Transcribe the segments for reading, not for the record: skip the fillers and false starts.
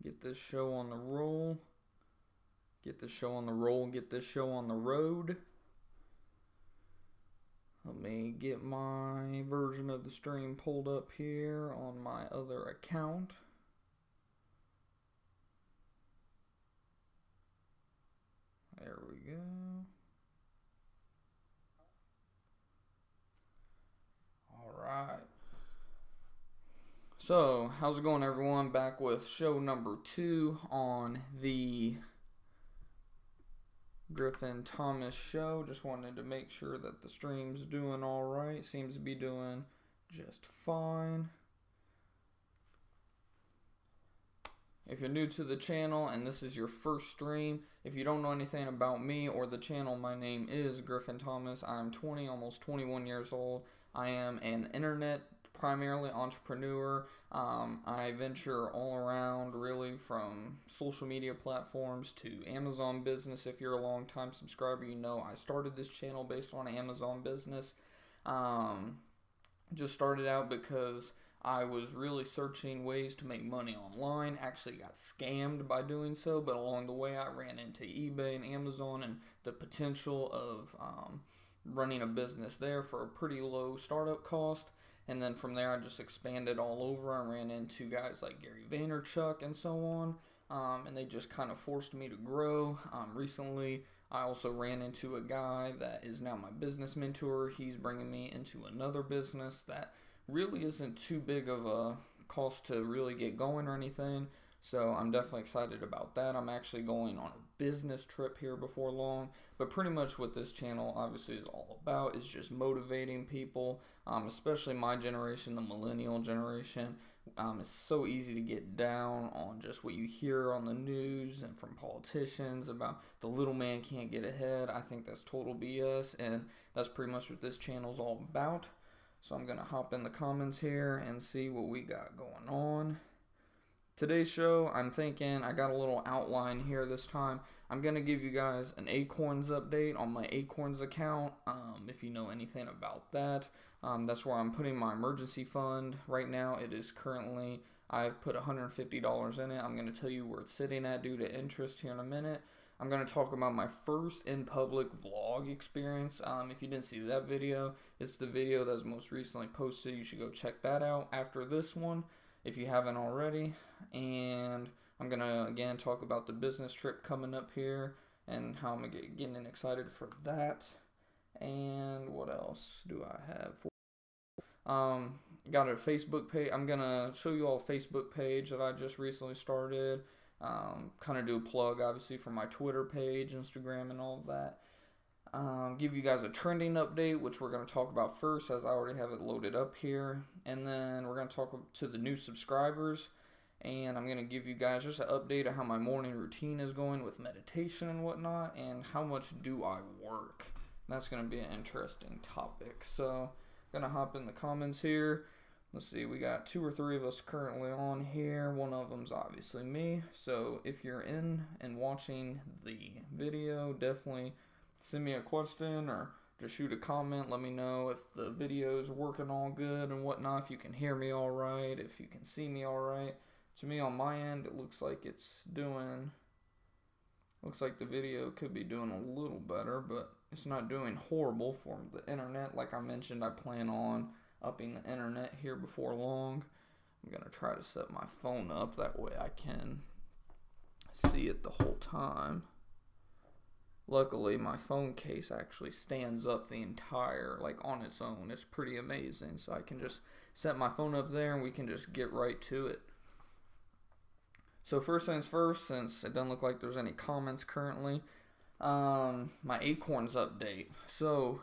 get this show on the roll, get this show on the roll, get this show on the road. Let me get my version of the stream pulled up here on my other account. There we go. Alright. So, how's it going, everyone? Back with show number 2 on the Griffin Thomas show. Just wanted to make sure that the stream's doing alright. Seems to be doing just fine. If you're new to the channel and this is your first stream, if you don't know anything about me or the channel, my name is Griffin Thomas. I'm 20, almost 21 years old. I am an internet primarily entrepreneur. I venture all around, really, from social media platforms to Amazon business. If you're a long time subscriber, you know I started this channel based on Amazon business. Just started out because I was really searching ways to make money online. Actually got scammed by doing so, but along the way I ran into eBay and Amazon and the potential of running a business there for a pretty low startup cost. And then from there I just expanded all over. I ran into guys like Gary Vaynerchuk and so on, and they just kind of forced me to grow. Recently I also ran into a guy that is now my business mentor. He's bringing me into another business that really isn't too big of a cost to really get going or anything, so I'm definitely excited about that. I'm actually going on a business trip here before long, but pretty much what this channel obviously is all about is just motivating people, especially my generation, the millennial generation. It's so easy to get down on just what you hear on the news and from politicians about the little man can't get ahead. I think that's total BS, and that's pretty much what this channel is all about. So I'm going to hop in the comments here and see what we got going on. Today's show, I'm thinking, I got a little outline here this time. I'm going to give you guys an Acorns update on my Acorns account, if you know anything about that. That's where I'm putting my emergency fund. Right now it is currently, I've put $150 in it. I'm going to tell you where it's sitting at due to interest here in a minute. I'm going to talk about my first in-public vlog experience. If you didn't see that video, it's the video that was most recently posted. You should go check that out after this one if you haven't already. And I'm going to, again, talk about the business trip coming up here and how I'm getting excited for that. And what else do I have for? Got a Facebook page. I'm going to show you all a Facebook page that I just recently started. Kind of do a plug, obviously, for my Twitter page, Instagram, and all of that. Give you guys a trending update, which we're going to talk about first, as I already have it loaded up here. And then we're going to talk to the new subscribers. And I'm going to give you guys just an update of how my morning routine is going with meditation and whatnot, and how much do I work. And that's going to be an interesting topic. So, I'm going to hop in the comments here. Let's see, we got 2 or 3 of us currently on here. One of them's obviously me. So if you're in and watching the video, definitely send me a question or just shoot a comment. Let me know if the video's working all good and whatnot, if you can hear me all right, if you can see me all right. To me, on my end, it looks like it's doing, looks like the video could be doing a little better, but it's not doing horrible for the internet. Like I mentioned, I plan on upping the internet here before long. I'm going to try to set my phone up, that way I can see it the whole time. Luckily, my phone case actually stands up the entire, like on its own. It's pretty amazing. So I can just set my phone up there and we can just get right to it. So first things first, since it doesn't look like there's any comments currently, my Acorns update. So,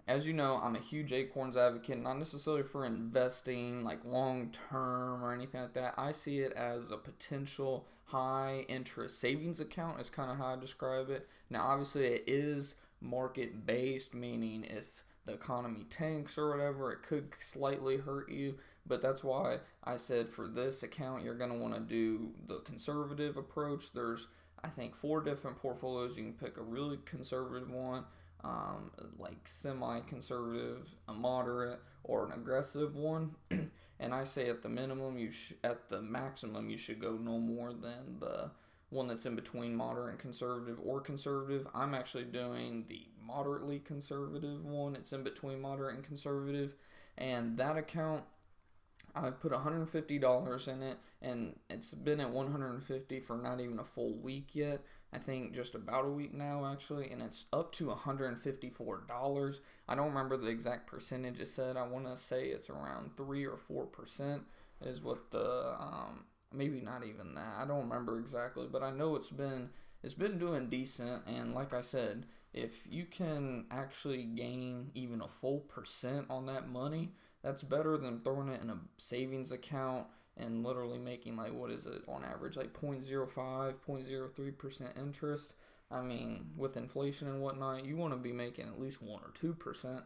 as you know, I'm a huge Acorns advocate, not necessarily for investing like long term or anything like that. I see it as a potential high interest savings account is kind of how I describe it. Now, obviously it is market based, meaning if the economy tanks or whatever, it could slightly hurt you. But that's why I said for this account, you're going to want to do the conservative approach. There's, I think, 4 different portfolios. You can pick a really conservative one, like semi-conservative, a moderate, or an aggressive one. And I say at the minimum, at the maximum, you should go no more than the one that's in between moderate and conservative or conservative. I'm actually doing the moderately conservative one. It's in between moderate and conservative. And that account, I put $150 in it, and it's been at $150 for not even a full week yet. I think just about a week now, actually, and it's up to $154. I don't remember the exact percentage it said. I want to say it's around 3 or 4% is what the, maybe not even that. I don't remember exactly, but I know it's been doing decent, and like I said, if you can actually gain even a full percent on that money, that's better than throwing it in a savings account and literally making, like, what is it on average, like 0.05, 0.03% interest. I mean, with inflation and whatnot, you want to be making at least 1 or 2%.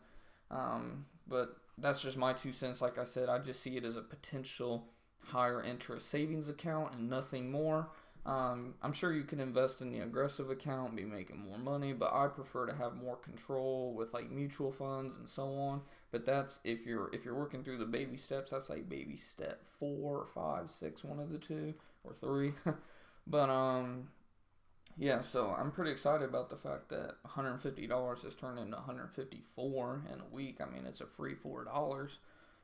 But that's just my 2 cents. Like I said, I just see it as a potential higher interest savings account and nothing more. I'm sure you can invest in the aggressive account and be making more money, but I prefer to have more control with like mutual funds and so on. But that's if you're working through the baby steps. That's like baby step 4 or 5, 6, one of the two or 3. But yeah. So I'm pretty excited about the fact that $150 has turned into $154 in a week. I mean, it's a free $4.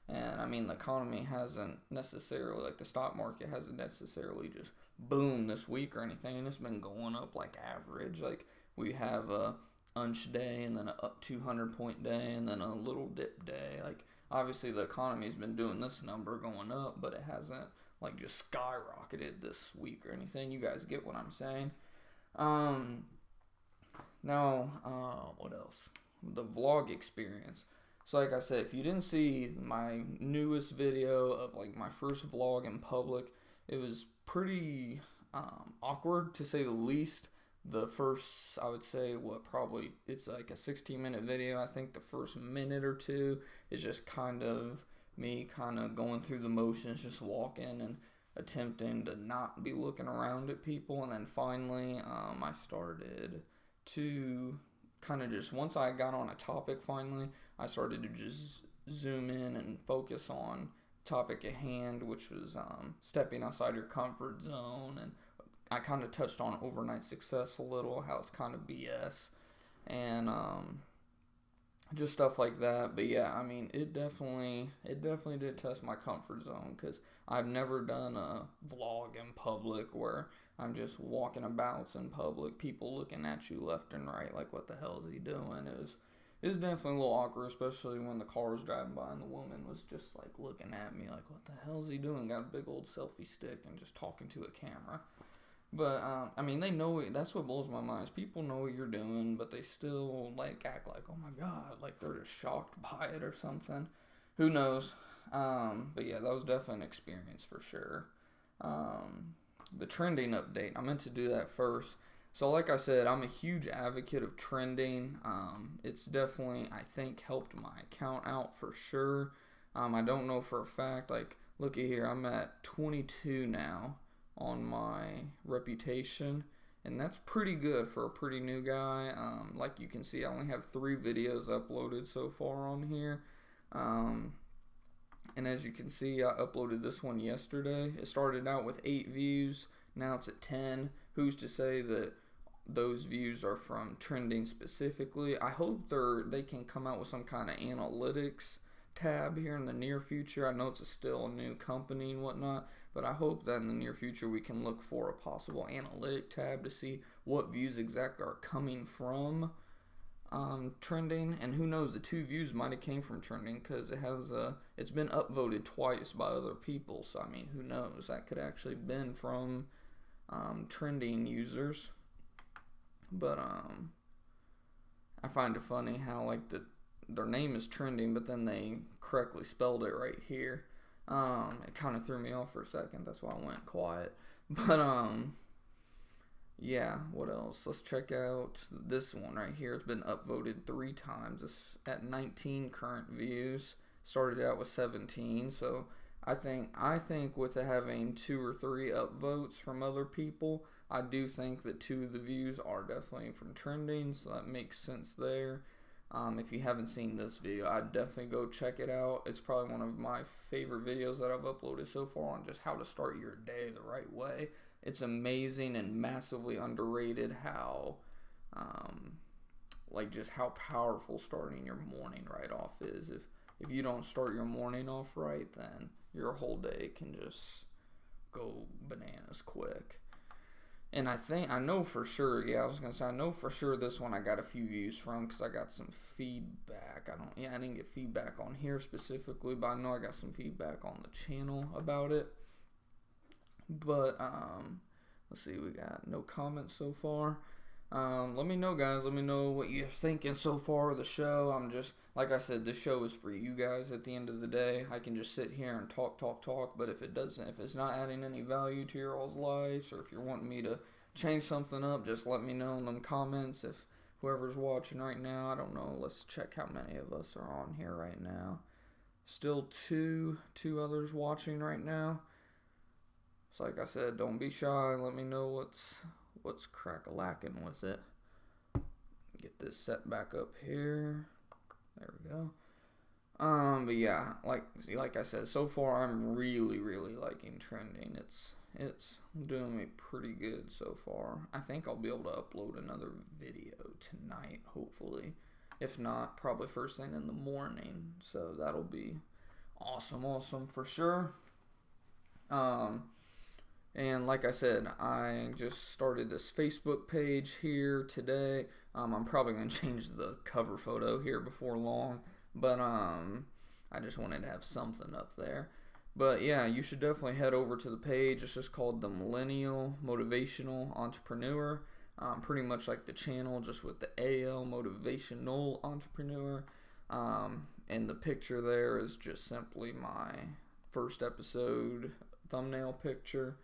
And I mean, the economy hasn't necessarily, like the stock market hasn't necessarily just boomed this week or anything. It's been going up like average. Like we have a unch day and then a up 200 point day and then a little dip day. Like obviously the economy's been doing this number going up, but it hasn't like just skyrocketed this week or anything. You guys get what I'm saying? Now, what else? The vlog experience. So like I said, if you didn't see my newest video of like my first vlog in public, it was pretty awkward to say the least. The first, I would say, probably it's like a 16-minute video. I think the first minute or two is just kind of me kind of going through the motions, just walking and attempting to not be looking around at people. And then finally, I started to kind of just, once I got on a topic finally, I started to just zoom in and focus on topic at hand, which was stepping outside your comfort zone. And I kind of touched on overnight success a little, how it's kind of BS, and just stuff like that. But yeah, I mean, it definitely did test my comfort zone, because I've never done a vlog in public where I'm just walking about in public, people looking at you left and right, like, what the hell is he doing? It was definitely a little awkward, especially when the car was driving by and the woman was just like looking at me like, what the hell is he doing? Got a big old selfie stick and just talking to a camera. But, I mean, they know it. That's what blows my mind is people know what you're doing, but they still, like, act like, oh my God, like they're just shocked by it or something. Who knows? But yeah, that was definitely an experience for sure. The trending update, I meant to do that first. So like I said, I'm a huge advocate of trending. It's definitely, I think, helped my account out for sure. I don't know for a fact, like, looky here, I'm at 22 now on my reputation, and that's pretty good for a pretty new guy. Like you can see, I only have 3 videos uploaded so far on here. And as you can see, I uploaded this one yesterday. It started out with 8 views. Now it's at 10. Who's to say that those views are from trending specifically? I hope they can come out with some kind of analytics tab here in the near future. I know it's still a new company and whatnot, but I hope that in the near future we can look for a possible analytic tab to see what views exactly are coming from trending. And who knows, the 2 views might have came from trending, because it's been upvoted twice by other people. So I mean, who knows, that could actually been from trending users. But I find it funny how like their name is trending, but then they correctly spelled it right here. It kind of threw me off for a second. That's why I went quiet. But yeah, what else? Let's check out this one right here. It's been upvoted 3 times. It's at 19 current views. Started out with 17. So I think with it having 2 or 3 upvotes from other people, I do think that 2 of the views are definitely from trending. So that makes sense there. If you haven't seen this video, I'd definitely go check it out. It's probably one of my favorite videos that I've uploaded so far on just how to start your day the right way. It's amazing and massively underrated how, just how powerful starting your morning right off is. If you don't start your morning off right, then your whole day can just go bananas quick. And I know for sure, I know for sure this one I got a few views from because I got some feedback. I didn't get feedback on here specifically, but I know I got some feedback on the channel about it. But, let's see, we got no comments so far. Let me know, guys. Let me know what you're thinking so far of the show. Like I said, this show is for you guys at the end of the day. I can just sit here and talk, but if it's not adding any value to your all's lives, or if you're wanting me to change something up, just let me know in them comments. If whoever's watching right now, I don't know, let's check how many of us are on here right now. Still two others watching right now. So like I said, don't be shy. Let me know what's crack-a-lacking with it. Get this set back up here. There we go. But yeah, like I said, so far I'm really liking trending. It's doing me pretty good so far. I think I'll be able to upload another video tonight, hopefully. If not, probably first thing in the morning. So that'll be awesome for sure. And like I said, I just started this Facebook page here today. I'm probably going to change the cover photo here before long. But I just wanted to have something up there. But yeah, you should definitely head over to the page. It's just called The Millennial Motivational Entrepreneur. Pretty much like the channel, just with the AL, Motivational Entrepreneur. And the picture there is just simply my first episode thumbnail picture.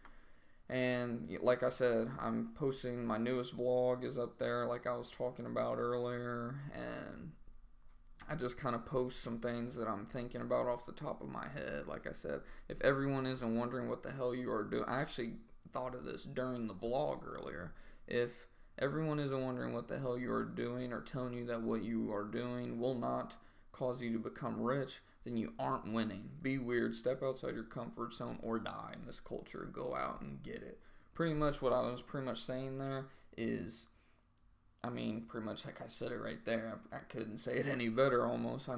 And like I said, I'm posting my newest vlog is up there like I was talking about earlier, and I just kind of post some things that I'm thinking about off the top of my head. Like I said, if everyone isn't wondering what the hell you are doing, I actually thought of this during the vlog earlier. If everyone isn't wondering what the hell you are doing or telling you that what you are doing will not cause you to become rich, then you aren't winning. Be weird, step outside your comfort zone, or die in this culture. Go out and get it. Pretty much what I was saying there is, pretty much like I said it right there. I couldn't say it any better almost.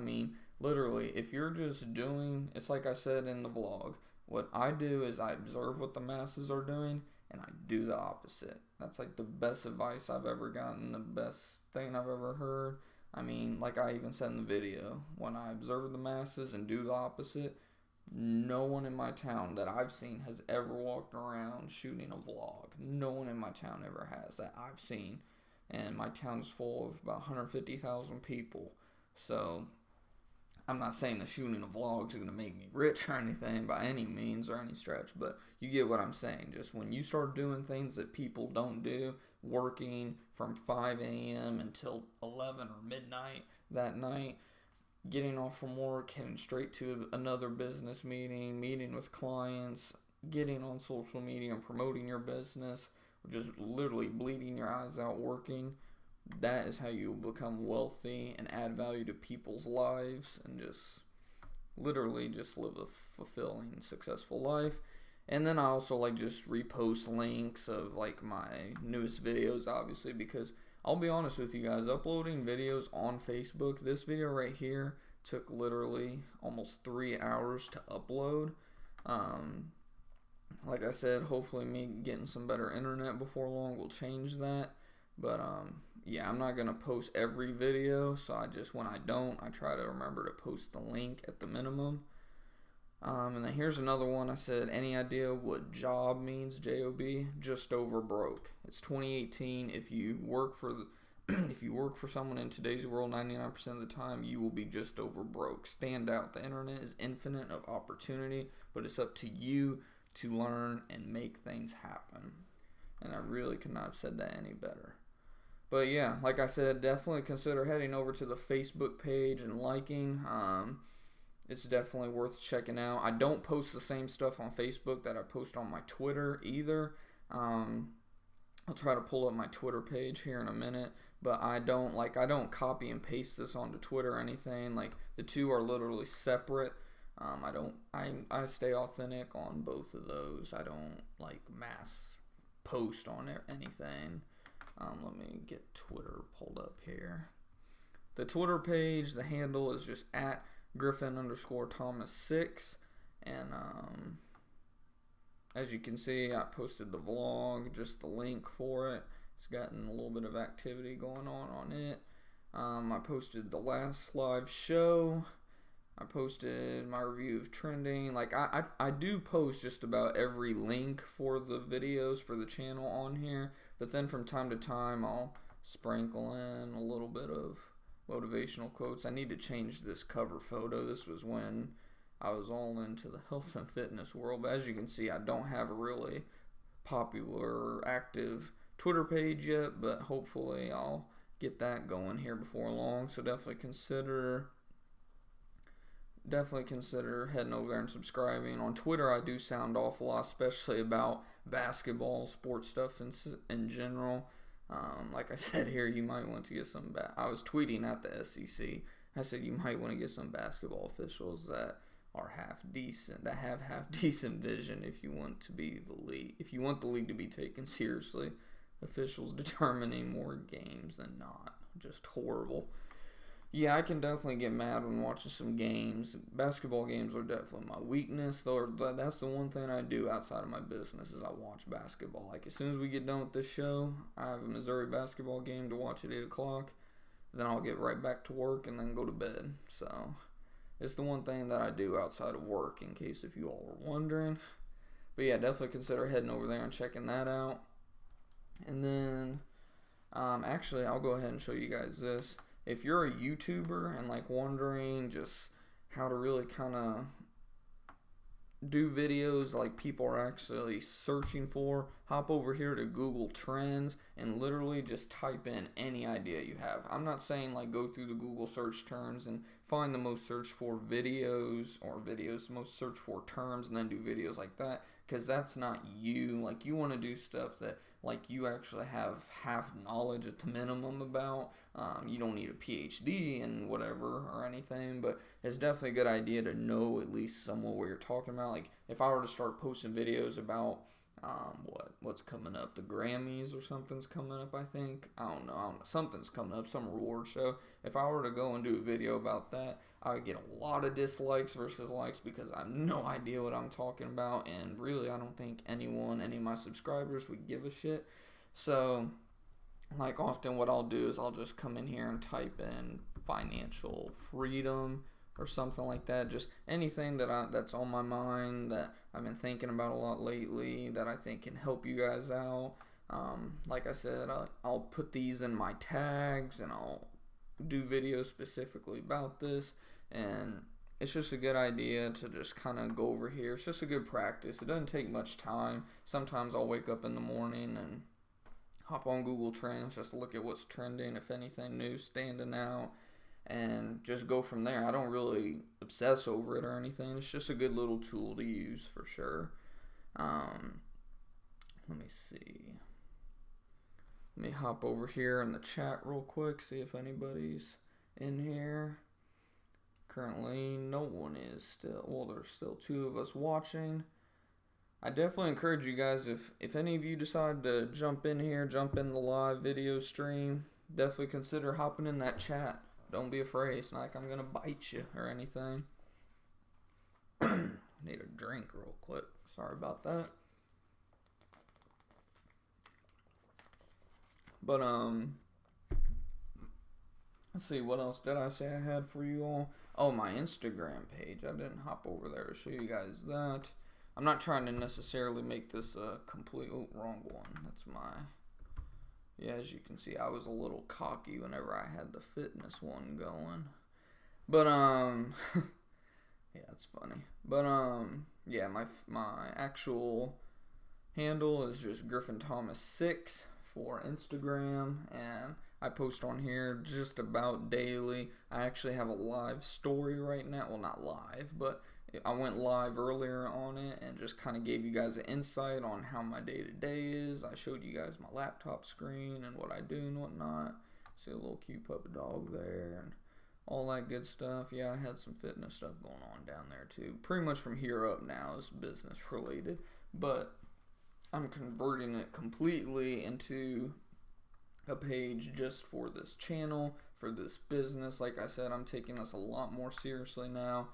Literally, if you're just doing, it's like I said in the vlog, what I do is I observe what the masses are doing, and I do the opposite. That's like the best advice I've ever gotten, the best thing I've ever heard. Like I even said in the video, when I observe the masses and do the opposite, no one in my town that I've seen has ever walked around shooting a vlog. No one in my town ever has that I've seen. And my town's full of about 150,000 people. So I'm not saying that shooting a vlog is going to make me rich or anything by any means or any stretch, but you get what I'm saying. Just when you start doing things that people don't do, working from 5 a.m. until 11 or midnight that night, getting off from work, heading straight to another business meeting with clients, getting on social media and promoting your business, or just literally bleeding your eyes out working, that is how you become wealthy and add value to people's lives and just literally just live a fulfilling, successful life. And then I also just repost links of my newest videos, obviously, because I'll be honest with you guys, uploading videos on Facebook, this video right here took literally almost 3 hours to upload. Like I said, hopefully me getting some better internet before long will change that. But yeah, I'm not going to post every video, so when I don't, I try to remember to post the link at the minimum. And then here's another one. I said, any idea what job means? J-O-B, just over broke. It's 2018. If you work for someone in today's world, 99% of the time, you will be just over broke. Stand out. The internet is infinite of opportunity, but it's up to you to learn and make things happen. And I really could not have said that any better. But yeah, like I said, definitely consider heading over to the Facebook page and liking. It's definitely worth checking out. I don't post the same stuff on Facebook that I post on my Twitter either. I'll try to pull up my Twitter page here in a minute, but I don't copy and paste this onto Twitter or anything. Like, the two are literally separate. I stay authentic on both of those. I don't like mass post on anything. Let me get Twitter pulled up here. The Twitter page, the handle is just at Griffin_Thomas6. And as you can see, I posted the vlog, just the link for it. It's gotten a little bit of activity going on it. I posted the last live show. I posted my review of trending. Like, I do post just about every link for the videos for the channel on here. But then from time to time, I'll sprinkle in a little bit of motivational quotes. I need to change this cover photo. This was when I was all into the health and fitness world. But as you can see, I don't have a really popular, active Twitter page yet. But hopefully I'll get that going here before long. So definitely consider heading over there and subscribing. On Twitter, I do sound off a lot, especially about basketball, sports stuff in general. Like I said here, you might want to get some I was tweeting at the SEC. I said you might want to get some basketball officials that are half decent, that have half decent vision if you want to be the league. If you want the league to be taken seriously, officials determining more games than not. Just horrible. Yeah, I can definitely get mad when watching some games. Basketball games are definitely my weakness, though. That's the one thing I do outside of my business is I watch basketball. Like, as soon as we get done with this show, I have a Missouri basketball game to watch at 8 o'clock. Then I'll get right back to work and then go to bed. So, it's the one thing that I do outside of work, in case if you all were wondering. But yeah, definitely consider heading over there and checking that out. And then, actually, I'll go ahead and show you guys this. If you're a YouTuber and like wondering just how to really kind of do videos like people are actually searching for, hop over here to Google Trends and literally just type in any idea you have. I'm not saying like go through the Google search terms and find the most searched for videos most searched for terms and then do videos like that, because that's not you. Like, you want to do stuff that like you actually have half knowledge at the minimum about. You don't need a PhD in whatever or anything, but it's definitely a good idea to know at least somewhat what you're talking about. Like, if I were to start posting videos about what's coming up, the Grammys or something's coming up, I think. I don't know. Something's coming up, some award show. If I were to go and do a video about that, I would get a lot of dislikes versus likes because I have no idea what I'm talking about, and really I don't think any of my subscribers would give a shit. So, like, often what I'll do is I'll just come in here and type in financial freedom or something like that. Just anything that's on my mind that I've been thinking about a lot lately that I think can help you guys out. Like I said, I'll put these in my tags and I'll do videos specifically about this. And it's just a good idea to just kind of go over here. It's just a good practice. It doesn't take much time. Sometimes I'll wake up in the morning and hop on Google Trends just to look at what's trending, if anything new standing out, and just go from there. I don't really obsess over it or anything. It's just a good little tool to use for sure. Let me see. Let me hop over here in the chat real quick, see if anybody's in here. Currently, no one is still. Well, there's still 2 of us watching. I definitely encourage you guys, if any of you decide to jump in here, jump in the live video stream, definitely consider hopping in that chat. Don't be afraid. It's not like I'm going to bite you or anything. Need a drink real quick. Sorry about that. But, let's see, what else did I say I had for you all? Oh, my Instagram page. I didn't hop over there to show you guys that. I'm not trying to necessarily make this a complete... Oh, wrong one. That's my... Yeah, as you can see, I was a little cocky whenever I had the fitness one going. But, yeah, it's funny. But, yeah, my actual handle is just Griffin Thomas 6 for Instagram, and I post on here just about daily. I actually have a live story right now. Well, not live, but I went live earlier on it and just kind of gave you guys an insight on how my day-to-day is. I showed you guys my laptop screen and what I do and whatnot. See a little cute puppy dog there and all that good stuff. Yeah, I had some fitness stuff going on down there too. Pretty much from here up now is business related, but I'm converting it completely into a page just for this channel, for this business. Like I said, I'm taking this a lot more seriously now.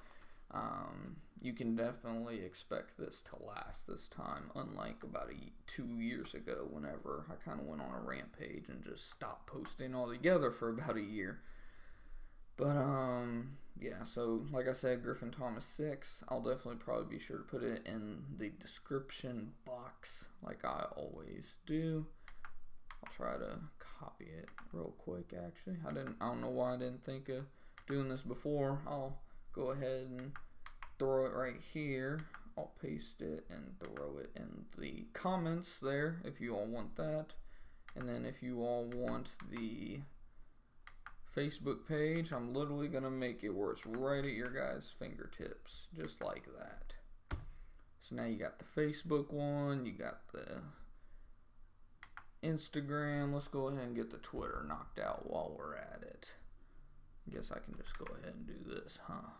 You can definitely expect this to last this time, unlike about 2 years ago whenever I kind of went on a rampage and just stopped posting altogether for about a year. But yeah, so like I said, Griffin Thomas 6, I'll definitely probably be sure to put it in the description box like I always do. I'll try to copy it real quick. Actually, I don't know why I didn't think of doing this before. I'll go ahead and throw it right here. I'll paste it and throw it in the comments there if you all want that. And then if you all want the Facebook page, I'm literally gonna make it where it's right at your guys' fingertips, just like that. So now you got the Facebook one, you got the Instagram. Let's go ahead and get the Twitter knocked out while we're at it. I guess I can just go ahead and do this, huh?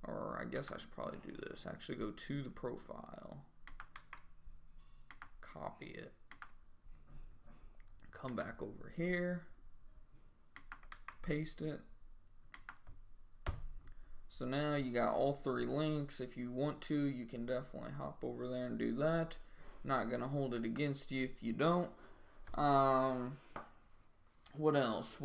Or I guess I should probably do this. Actually go to the profile, copy it, come back over here, paste it. So now you got all 3 links. If you want to, you can definitely hop over there and do that. Not gonna hold it against you if you don't. What else?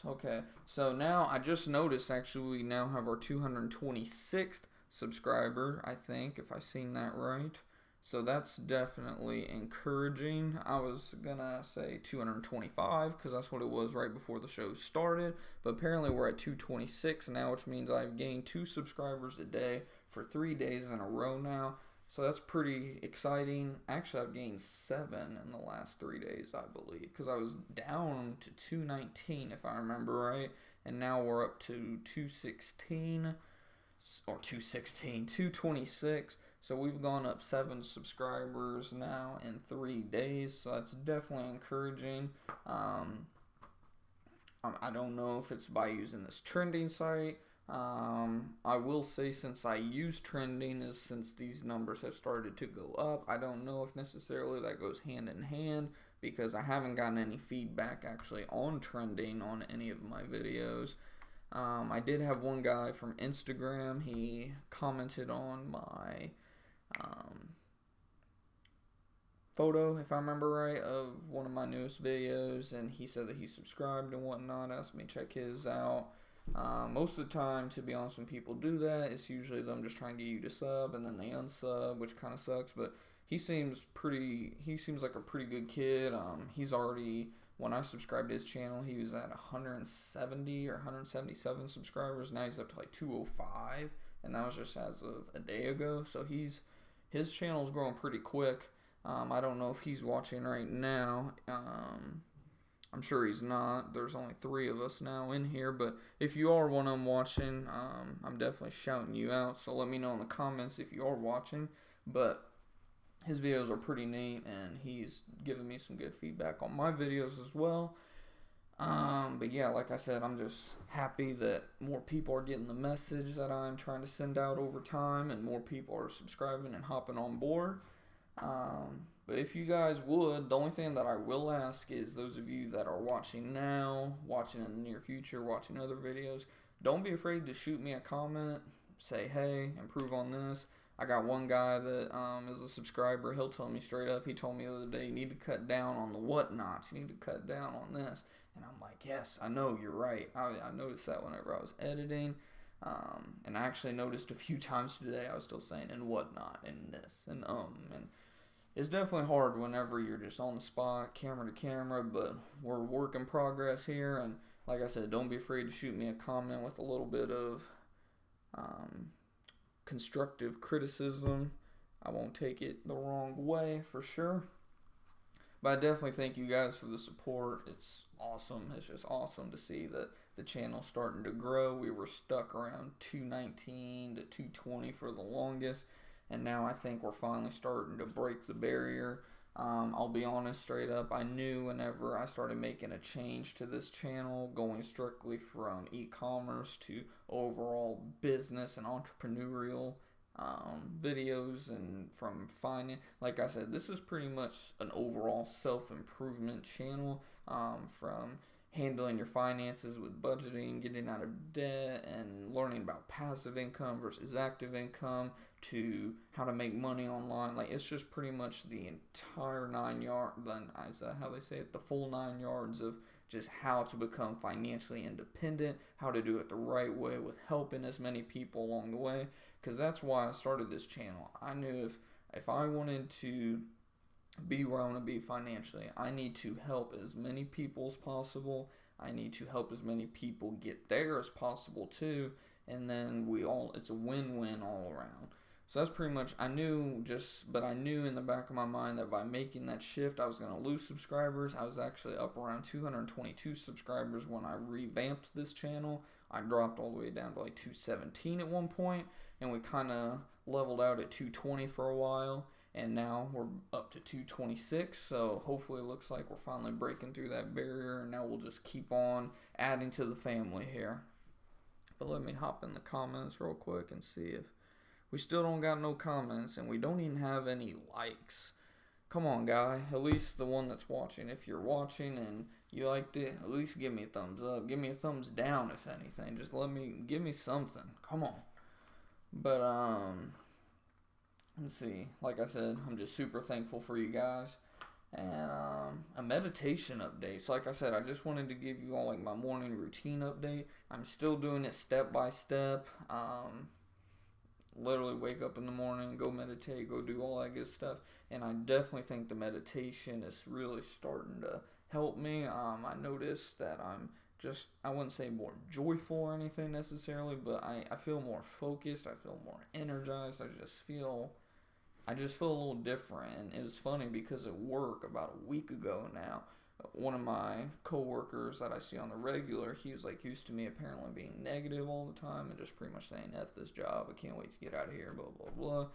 Okay, so now I just noticed actually we now have our 226th subscriber, I think, if I seen that right. So that's definitely encouraging. I was gonna say 225 because that's what it was right before the show started, but apparently we're at 226 now, which means I've gained 2 subscribers a day for 3 days in a row now. So that's pretty exciting. Actually, I've gained 7 in the last 3 days, I believe, because I was down to 219, if I remember right, and now we're up to 216, or 226. So we've gone up 7 subscribers now in 3 days, so that's definitely encouraging. I don't know if it's by using this trending site. I will say, since I use trending, is since these numbers have started to go up. I don't know if necessarily that goes hand in hand, because I haven't gotten any feedback actually on trending on any of my videos. I did have one guy from Instagram. He commented on my photo, if I remember right, of one of my newest videos, and he said that he subscribed and whatnot, asked me to check his out. Most of the time, to be honest, when people do that, it's usually them just trying to get you to sub, and then they unsub, which kind of sucks. But he seems like a pretty good kid. He's already, when I subscribed to his channel, he was at 170 or 177 subscribers. Now he's up to like 205, and that was just as of a day ago. So his channel's growing pretty quick. I don't know if he's watching right now. I'm sure he's not. There's only 3 of us now in here, but if you are one of them watching, I'm definitely shouting you out, so let me know in the comments if you are watching. But his videos are pretty neat, and he's given me some good feedback on my videos as well. But yeah, like I said, I'm just happy that more people are getting the message that I'm trying to send out over time, and more people are subscribing and hopping on board. But if you guys would, the only thing that I will ask is those of you that are watching now, watching in the near future, watching other videos, don't be afraid to shoot me a comment, say, hey, improve on this. I got one guy that is a subscriber. He'll tell me straight up. He told me the other day, you need to cut down on the whatnots. You need to cut down on this. And I'm like, yes, I know, you're right. I noticed that whenever I was editing. And I actually noticed a few times today I was still saying and whatnot and this and it's definitely hard whenever you're just on the spot, camera to camera, but we're work in progress here. And like I said, don't be afraid to shoot me a comment with a little bit of constructive criticism. I won't take it the wrong way for sure. But I definitely thank you guys for the support. It's awesome. It's just awesome to see that the channel's starting to grow. We were stuck around 219 to 220 for the longest, and now I think we're finally starting to break the barrier. I'll be honest, straight up, I knew whenever I started making a change to this channel, going strictly from e-commerce to overall business and entrepreneurial videos, and from finance, like I said, this is pretty much an overall self-improvement channel, from handling your finances with budgeting, getting out of debt, and learning about passive income versus active income, to how to make money online. Like, it's just pretty much the entire 9 yards, how they say it, the full 9 yards of just how to become financially independent, how to do it the right way with helping as many people along the way. Because that's why I started this channel. I knew if I wanted to be where I want to be financially, I need to help as many people as possible. I need to help as many people get there as possible too. And then it's a win-win all around. So that's pretty much, I knew in the back of my mind that by making that shift, I was going to lose subscribers. I was actually up around 222 subscribers when I revamped this channel. I dropped all the way down to like 217 at one point, and we kind of leveled out at 220 for a while, and now we're up to 226. So hopefully it looks like we're finally breaking through that barrier, and now we'll just keep on adding to the family here. But let me hop in the comments real quick and see if we still don't got no comments, and we don't even have any likes. Come on, guy. At least the one that's watching. If you're watching and you liked it, at least give me a thumbs up. Give me a thumbs down, if anything. Just give me something. Come on. But, let's see. Like I said, I'm just super thankful for you guys. And, a meditation update. So, like I said, I just wanted to give you all, like, my morning routine update. I'm still doing it step by step. Literally wake up in the morning, go meditate, go do all that good stuff. And I definitely think the meditation is really starting to help me. I noticed that I wouldn't say more joyful or anything necessarily, but I feel more focused. I feel more energized. I just feel a little different. And it was funny because at work about a week ago now, one of my coworkers that I see on the regular, he was like used to me apparently being negative all the time and just pretty much saying, F this job, I can't wait to get out of here, blah, blah, blah.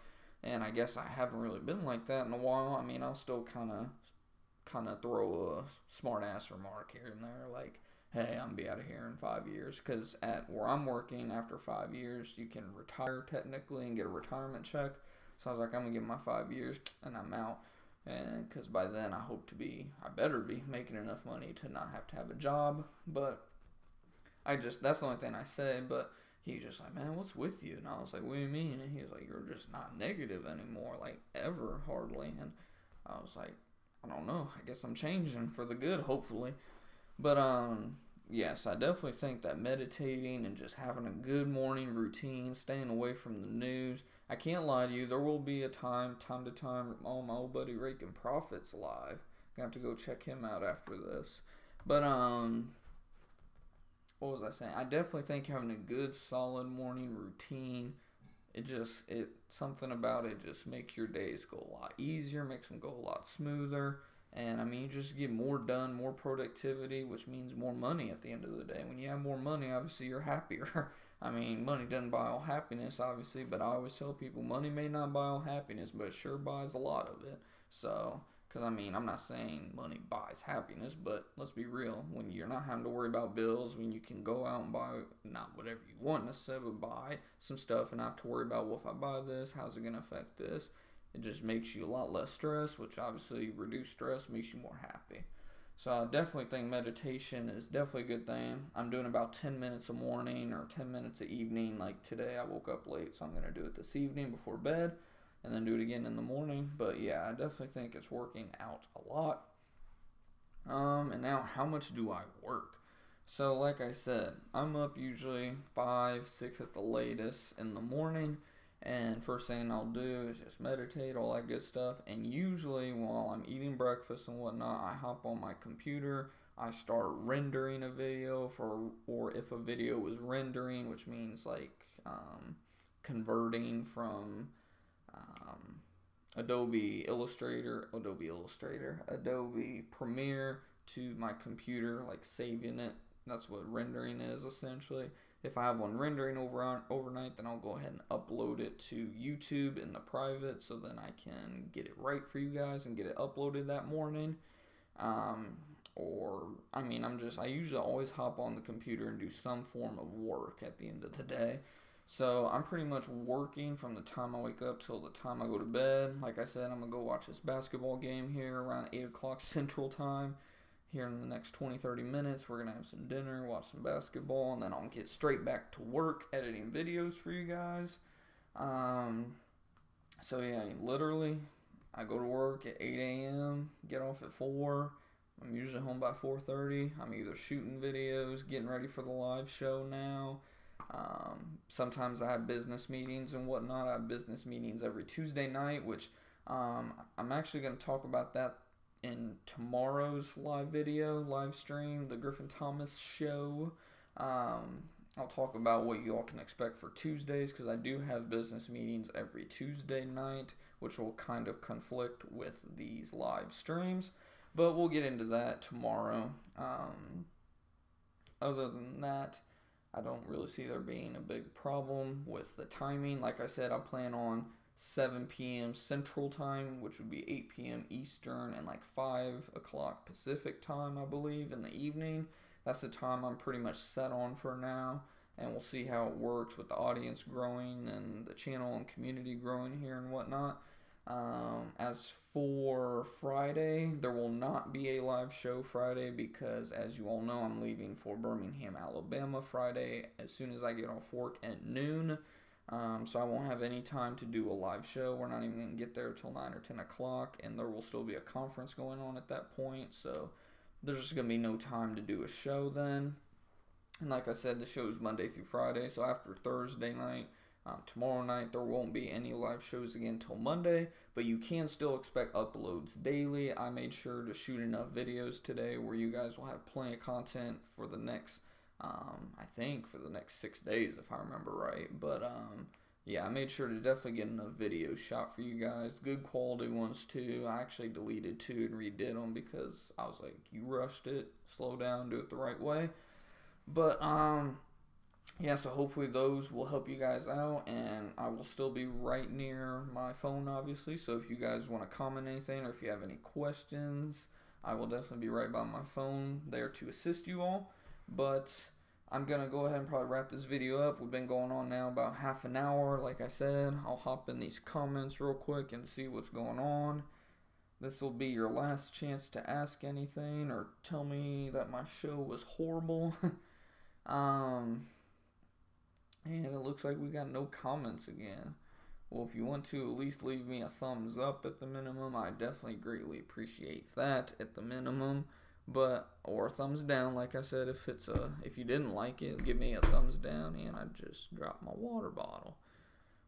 And I guess I haven't really been like that in a while. I mean, I'll still kind of throw a smart ass remark here and there, like, hey, I'm gonna be out of here in 5 years. Because at where I'm working, after 5 years, you can retire technically and get a retirement check. So I was like, I'm gonna give my 5 years and I'm out. And because by then I better be making enough money to not have to have a job. But that's the only thing I say. But he was just like, man, what's with you? And I was like, what do you mean? And he was like, you're just not negative anymore, like ever, hardly. And I was like, I don't know. I guess I'm changing for the good, hopefully. But yes, I definitely think that meditating and just having a good morning routine, staying away from the news. I can't lie to you, there will be a time to time, my old buddy Raking Profit's live. Gonna have to go check him out after this. But, what was I saying? I definitely think having a good, solid morning routine, something about it just makes your days go a lot easier, makes them go a lot smoother. And, I mean, you just get more done, more productivity, which means more money at the end of the day. When you have more money, obviously, you're happier. I mean, money doesn't buy all happiness, obviously, but I always tell people money may not buy all happiness, but it sure buys a lot of it. So, because, I mean, I'm not saying money buys happiness, but let's be real. When you're not having to worry about bills, when you can go out and buy, not whatever you want necessarily, but buy some stuff and not have to worry about, well, if I buy this, how's it going to affect this? It just makes you a lot less stress, which obviously reduce stress, makes you more happy. So I definitely think meditation is definitely a good thing. I'm doing about 10 minutes a morning or 10 minutes a evening. Like today I woke up late, so I'm going to do it this evening before bed and then do it again in the morning. But yeah, I definitely think it's working out a lot. And now how much do I work? So like I said, I'm up usually 5, 6 at the latest in the morning. And first thing I'll do is just meditate, all that good stuff. And usually while I'm eating breakfast and whatnot, I hop on my computer. I start rendering a video or if a video is rendering, which means like converting from Adobe Illustrator, Adobe Premiere to my computer, like saving it. That's what rendering is essentially. If I have one rendering overnight, then I'll go ahead and upload it to YouTube in the private, so then I can get it right for you guys and get it uploaded that morning. I usually always hop on the computer and do some form of work at the end of the day. So I'm pretty much working from the time I wake up till the time I go to bed. Like I said, I'm going to go watch this basketball game here around 8 o'clock Central Time. Here in the next 20-30 minutes, we're going to have some dinner, watch some basketball, and then I'll get straight back to work editing videos for you guys. So yeah, literally, I go to work at 8 a.m., get off at 4. I'm usually home by 4:30. I'm either shooting videos, getting ready for the live show now. Sometimes I have business meetings and whatnot. I have business meetings every Tuesday night, which I'm actually going to talk about that in tomorrow's live stream, the Griffin Thomas show. I'll talk about what you all can expect for Tuesdays, because I do have business meetings every Tuesday night, which will kind of conflict with these live streams. But we'll get into that tomorrow. Other than that, I don't really see there being a big problem with the timing. Like I said, I plan on 7 p.m. Central Time, which would be 8 p.m. Eastern, and like 5 o'clock Pacific Time, I believe, in the evening. That's the time I'm pretty much set on for now, and we'll see how it works with the audience growing and the channel and community growing here and whatnot. As for Friday, there will not be a live show Friday because, as you all know, I'm leaving for Birmingham, Alabama Friday as soon as I get off work at noon. So I won't have any time to do a live show. We're not even going to get there till 9 or 10 o'clock, and there will still be a conference going on at that point, so there's just going to be no time to do a show then. And like I said, the show is Monday through Friday, so after Thursday night, tomorrow night, there won't be any live shows again till Monday, but you can still expect uploads daily. I made sure to shoot enough videos today where you guys will have plenty of content for the next, I think for the next 6 days, if I remember right. But yeah, I made sure to definitely get enough videos shot for you guys. Good quality ones too. I actually deleted 2 and redid them because I was like, you rushed it. Slow down, do it the right way. But yeah, so hopefully those will help you guys out, and I will still be right near my phone, obviously. So if you guys want to comment anything or if you have any questions, I will definitely be right by my phone there to assist you all. But I'm going to go ahead and probably wrap this video up. We've been going on now about half an hour. Like I said, I'll hop in these comments real quick and see what's going on. This will be your last chance to ask anything or tell me that my show was horrible. And it looks like we got no comments again. Well, if you want to at least leave me a thumbs up at the minimum, I definitely greatly appreciate that at the minimum. Or a thumbs down, like I said, if you didn't like it, give me a thumbs down, and I just dropped my water bottle.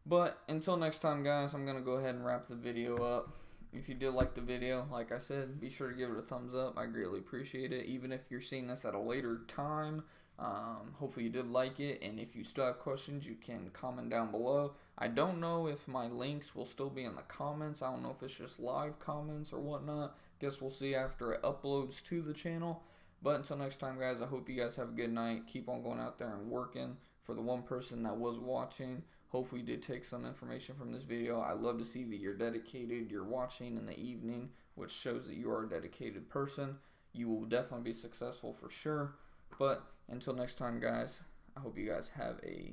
But until next time, guys, I'm going to go ahead and wrap the video up. If you did like the video, like I said, be sure to give it a thumbs up. I greatly appreciate it. Even if you're seeing this at a later time, hopefully you did like it. And if you still have questions, you can comment down below. I don't know if my links will still be in the comments. I don't know if it's just live comments or whatnot. Guess we'll see after it uploads to the channel. But until next time, guys, I hope you guys have a good night. Keep on going out there and working. For the one person that was watching, hopefully you did take some information from this video. I love to see that you're dedicated, you're watching in the evening, which shows that you are a dedicated person. You will definitely be successful for sure. But until next time, guys, I hope you guys have a